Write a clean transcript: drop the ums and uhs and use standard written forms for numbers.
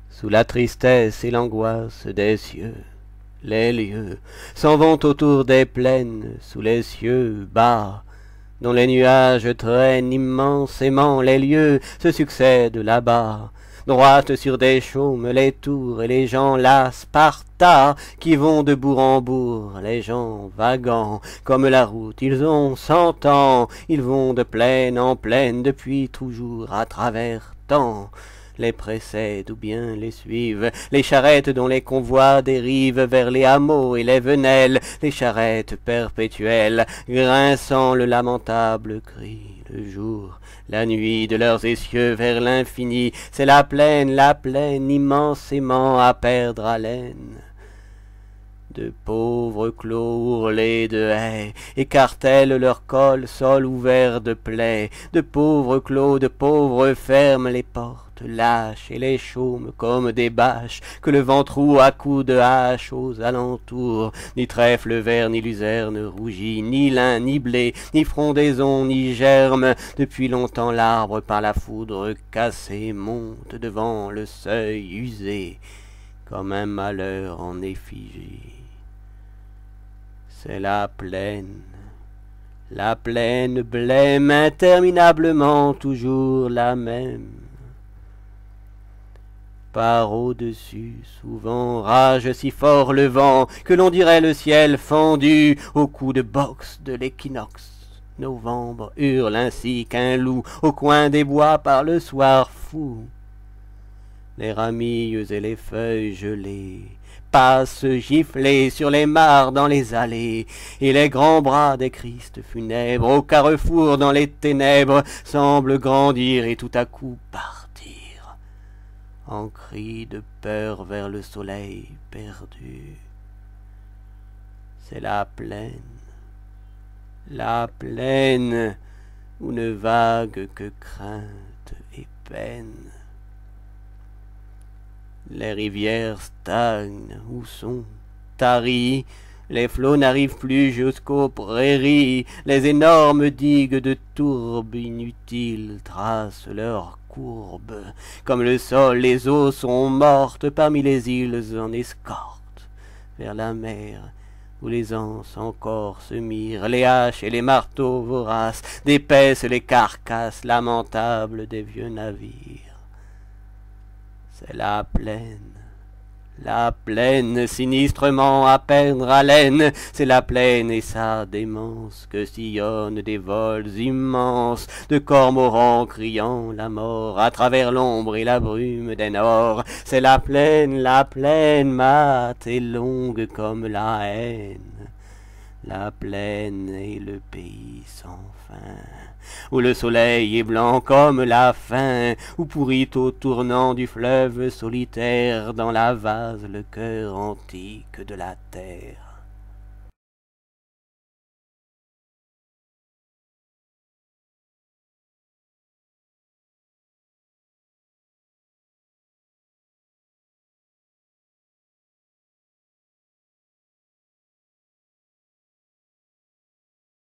Sous la tristesse et l'angoisse des cieux, les lieux s'en vont autour des plaines, sous les cieux bas, dont les nuages traînent immensément, les lieux se succèdent là-bas. Droite sur des chaumes les tours et les gens là, Sparta, qui vont de bourg en bourg, les gens vagants, comme la route, ils ont 100 ans, ils vont de plaine en plaine depuis toujours à travers temps. Les précèdent ou bien les suivent, les charrettes dont les convois dérivent vers les hameaux et les venelles, les charrettes perpétuelles, grinçant le lamentable cri, le jour, la nuit de leurs essieux vers l'infini, c'est la plaine, immensément à perdre haleine. De pauvres clos ourlés de haies écartèlent leur col, sol ouvert de plaies, de pauvres clos, de pauvres fermes les portes lâches et les chaumes comme des bâches que le vent troue à coups de hache aux alentours. Ni trèfle vert, ni luzerne rougie, ni lin, ni blé, ni frondaison, ni germe. Depuis longtemps l'arbre par la foudre cassé monte devant le seuil usé comme un malheur en effigie. C'est la plaine blême, interminablement toujours la même. Par au-dessus, souvent rage si fort le vent que l'on dirait le ciel fendu au coup de boxe de l'équinoxe. Novembre hurle ainsi qu'un loup au coin des bois par le soir fou. Les ramilles et les feuilles gelées passent giflées sur les mares dans les allées, et les grands bras des Christ funèbres au carrefour dans les ténèbres semblent grandir et tout à coup partir, en cris de peur vers le soleil perdu. C'est la plaine, où ne vague que crainte et peine. Les rivières stagnent ou sont taries, les flots n'arrivent plus jusqu'aux prairies, les énormes digues de tourbes inutiles tracent leurs courbes. Comme le sol, les eaux sont mortes parmi les îles en escorte vers la mer, où les anses encore se mirent, les haches et les marteaux voraces dépaissent les carcasses lamentables des vieux navires. C'est la plaine, sinistrement à perdre haleine, c'est la plaine et sa démence que sillonnent des vols immenses de cormorans criant la mort à travers l'ombre et la brume des nords. C'est la plaine, mate et longue comme la haine. La plaine est le pays sans fin, où le soleil est blanc comme la faim, où pourrit au tournant du fleuve solitaire dans la vase le cœur antique de la terre.